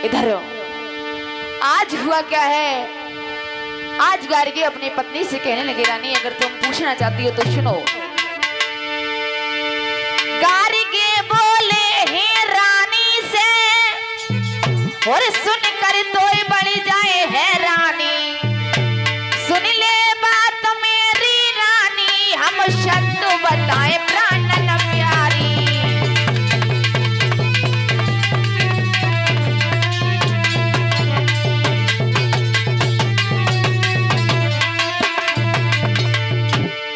इधर आज हुआ क्या है। आज गार्गी अपनी पत्नी से कहने लगे, रानी अगर तुम पूछना चाहती हो तो सुनो। गार्गी बोले हैं रानी से, और सुन कर तो बढ़ जाए है रानी। सुन ले बात मेरी रानी, हम शब्द बताए प्राणन प्यारी।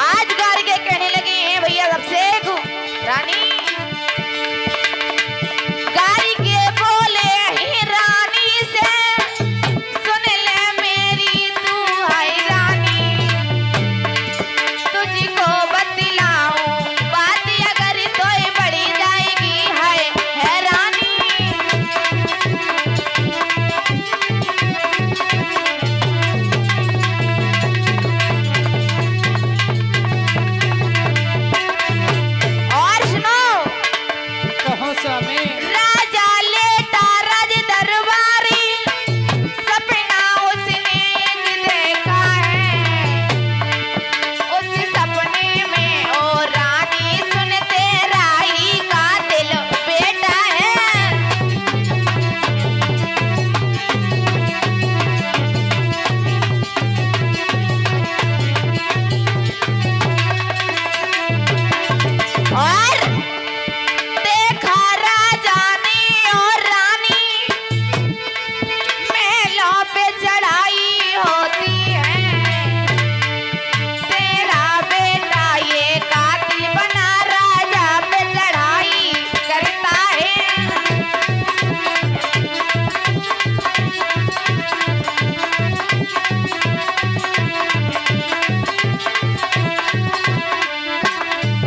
आज गार्गी कहने लगी हैं भैया सबसे रानी। गार्गी बोले हैं रानी से, सुन ले मेरी तू है रानी। तुझको बतलाऊं बात अगर तो बड़ी जाएगी है रानी। और सुनो, कहो स्वामी। राजा लेटा राज दरबारी, सपना उसने एक देखा है। उस सपने में ओ रानी सुन तेरा ही कातिल बेटा है। और देखा राजा ने और रानी, महलों पे चढ़ाई होती है। तेरा बेटा ये कातिल बना राजा पे चढ़ाई करता है।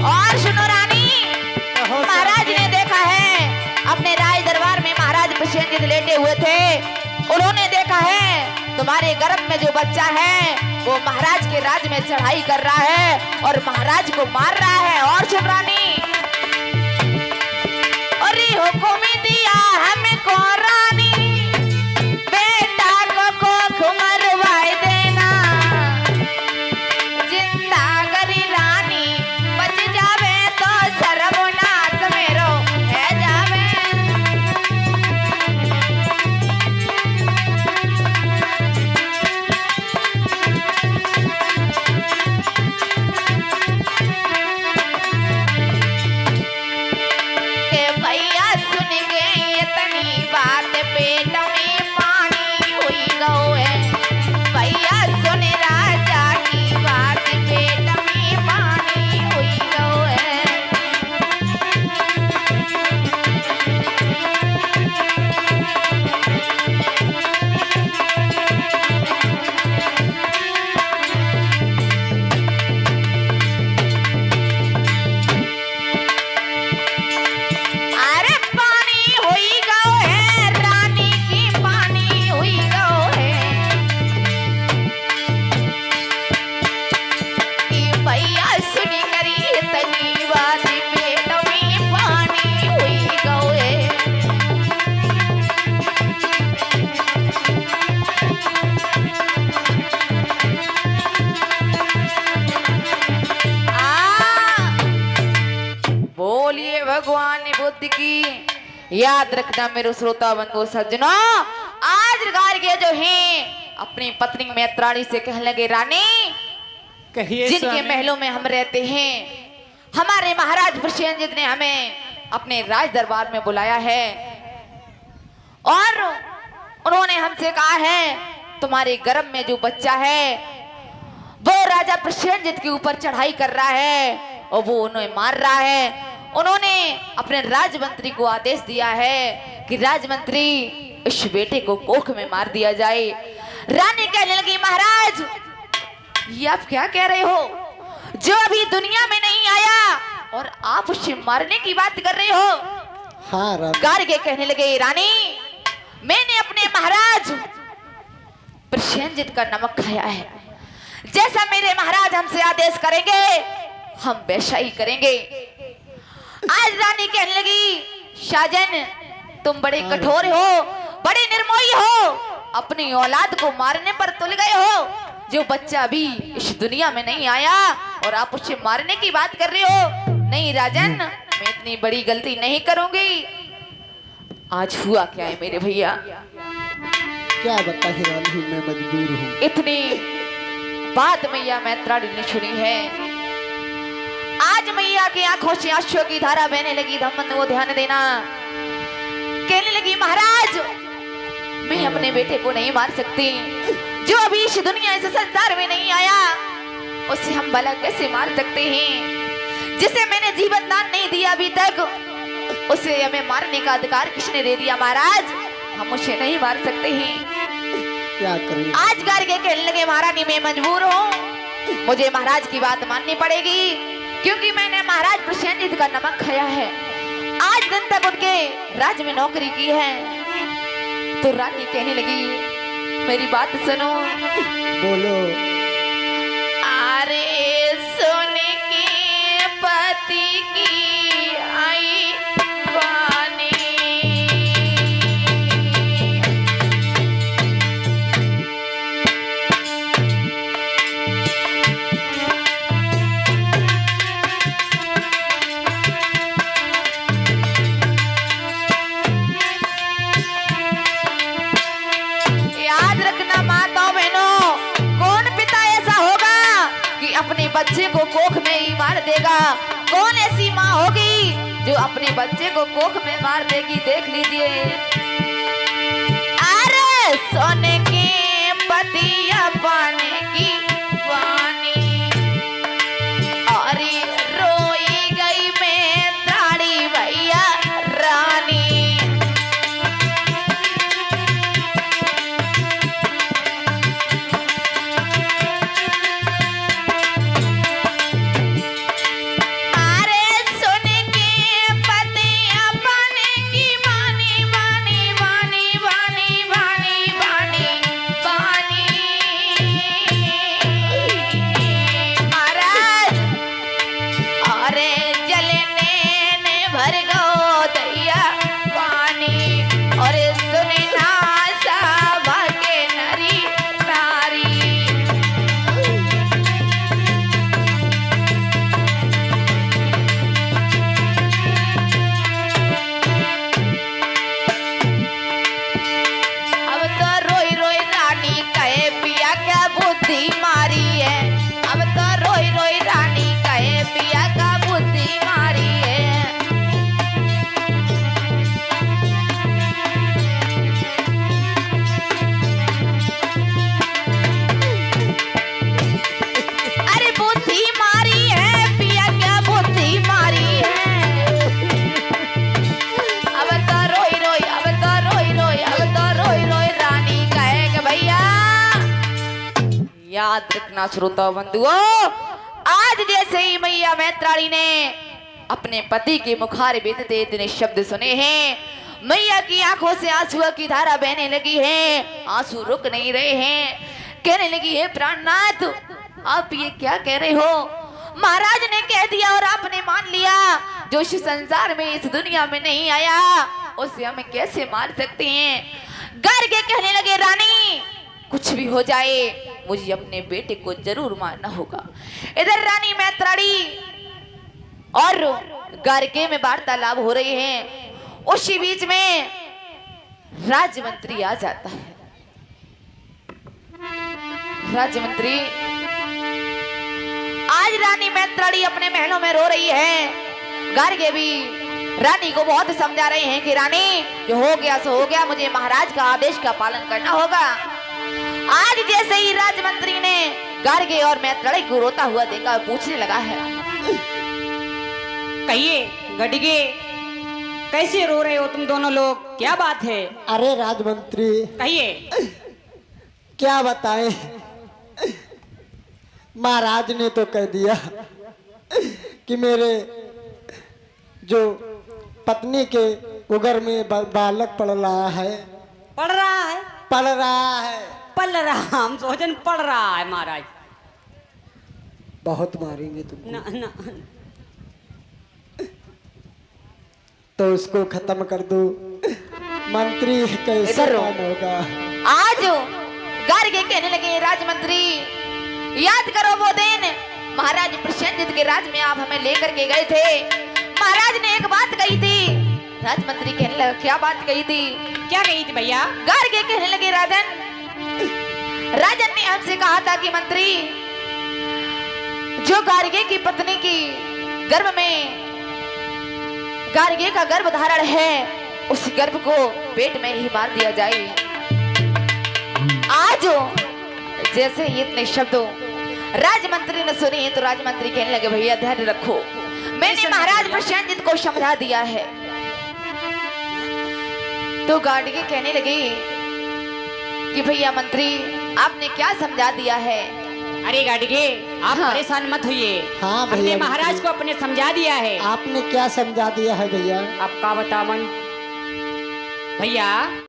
और सुनो रानी, कहो महाराज ने देखा है अपने राज दरबार में महाराज प्रसेनजीत लेटे हुए थे। उन्होंने देखा है तुम्हारे गर्भ में जो बच्चा है वो महाराज के राज में चढ़ाई कर रहा है और महाराज को मार रहा है। और सुन रानी, अरे हुक्म दिया हमको रानी, बेटा को मरवाए देना। जिंदा गरी रानी बच जावे तो सर्वनाश मेरो है जावे। के भैया सुन के इतनी बात पेट में पानी हुई गो है। भैया सुन राजा की बात पेट में पानी हुई गो है। अरे पानी हुई गो है, रानी की पानी हुई गो है। कि भैया सुनी करी इतनी बात पेट में पानी हुई गो है। बोलिए भगवान बुद्ध की। याद रखना मेरे श्रोता बंधु सज्जनों, आज गार्गी जो हैं अपनी पत्नी मैत्राणी से कहने लगे, रानी कहिए जिनके स्वामी। महलों में हम रहते हैं, हमारे महाराज प्रसेनजीत ने हमें अपने राज दरबार में बुलाया है और उन्होंने हमसे कहा है तुम्हारे गर्भ में जो बच्चा है वो राजा प्रसेनजीत के ऊपर चढ़ाई कर रहा है और वो उन्हें मार रहा है। उन्होंने अपने राजमंत्री को आदेश दिया है कि राजमंत्री इस बेटे को कोख में मार दिया जाए। रानी कहने लगी, महाराज ये आप क्या कह रहे हो, जो अभी दुनिया में नहीं आया और आप उसे मारने की बात कर रहे हो। हाँ रानी। गार्गी कहने लगे, रानी मैंने अपने महाराज प्रसेनजीत का नमक खाया है। जैसा मेरे महाराज हमसे आदेश करेंगे हम वैसा ही करेंगे। आज रानी कहने लगी, शाहजन तुम बड़े कठोर हो, बड़े निर्मोही हो, अपनी औलाद को मारने पर तुल गए हो। जो बच्चा अभी इस दुनिया में नहीं आया और आप उसे मारने की बात कर रहे हो। नहीं राजन, मैं इतनी बड़ी गलती नहीं करूंगी। आज हुआ क्या है मेरे भैया? क्या बताए रानी, मैं मजबूर हूँ। इतनी बात मैया मैत्राणी ने सुनी है। आज मैया की आंखों से आंसुओं की धारा बहने लगी। धम्मन वो ध्यान देना, कहने लगी महाराज, मैं अपने बेटे को नहीं मार सकती। जो अभी इस दुनिया इस संसार में नहीं आया, उसे हम भला कैसे मार सकते हैं? जिसे मैंने जीवन दान नहीं दिया अभी तक, उसे हमें मारने का अधिकार किसने दे दिया? महाराज, हम उसे नहीं मार सकते हैं। क्या करें? आज करके कहने लगे महारानी, मैं मजबूर हूँ, मुझे महाराज की बात माननी पड़ेगी, क्योंकि मैंने महाराज प्रसेनजीत का नमक खाया है। आज दिन तक उनके राज में नौकरी की है। तो रानी कहने लगी, मेरी बात सुनो। बोलो। अरे सोने के पति की आई वाणी, याद रखना माताओं बहनों, कौन पिता ऐसा होगा कि अपने बच्चे को कोख में ही मार देगा? कौन ऐसी माँ होगी जो अपने बच्चे को कोख में मार देगी? देख लीजिए। अरे सोने के पतिया पाने की वाणी, अरे रोई गई मैं त्राणी भैया रानी। याद रखना श्रोता बंधुओं, आज जैसे ही मैया मैत्राणी ने अपने पति के मुखार बीतते इतने शब्द सुने हैं, मैया की आंखों से आंसुओं की धारा बहने लगी है। आंसू रुक नहीं रहे हैं। कहने लगी, हे प्राणनाथ, आप ये क्या कह रहे हो? महाराज ने कह दिया और आपने मान लिया। जो इस संसार में इस दुनिया में नहीं आया, उसे हम कैसे मार सकते हैं? गर के कहने लगे, रानी कुछ भी हो जाए, मुझे अपने बेटे को जरूर मारना होगा। इधर रानी मैत्राणी और गार्गे में वार्तालाप हो रहे हैं। उसी बीच में राजमंत्री आ जाता है। राजमंत्री, आज रानी मैत्राणी अपने महलों में रो रही है। गार्गे भी रानी को बहुत समझा रहे हैं कि रानी, जो हो गया सो हो गया, मुझे महाराज का आदेश का पालन करना होगा। आज जैसे ही राजमंत्री ने गार्गे और मैत्राणी को रोता हुआ देखा, पूछने लगा है, कहिए गडगे, कैसे रो रहे हो तुम दोनों लोग? क्या बात है? अरे राजमंत्री, कहिए। क्या बताएं, महाराज ने तो कह दिया कि मेरे जो पत्नी के उगर में बालक पड़ रहा है। पढ़ रहा है? पढ़ रहा है। पढ़ रहा, हम सोचन पढ़ रहा है महाराज। बहुत मारेंगे तुमको। ना, ना। तो उसको खत्म कर दो। मंत्री कैसे इधर रो। काम होगा। आज गार्गे कहने लगे राजमंत्री, याद करो वो दिन महाराज प्रसेनजित के राज में आप हमें लेकर के गए थे। महाराज ने एक बात कही थी। राजमंत्री कहने लगा क्या बात कही थी? क्या कही थी भैया? गार्गे कहने लगे राजन, राजन ने हमसे कहा था कि मंत्री, जो गार्गे की पत्नी की गर्भ में गार्गे का गर्भ धारण है, उस गर्भ को पेट में ही मार दिया जाए। आज जैसे ही इतने शब्दों राजमंत्री ने सुनी तो राजमंत्री कहने लगे भैया धैर्य रखो, मैंने महाराज प्रसेनजित को समझा दिया है। तो गार्गे कहने लगे कि भैया मंत्री आपने क्या समझा दिया है? अरे गाड़गे, आप हाँ। परेशान मत होइए। हाँ भैया, हमने महाराज को अपने समझा दिया है। आपने क्या समझा दिया है भैया? आपका बतावन भैया,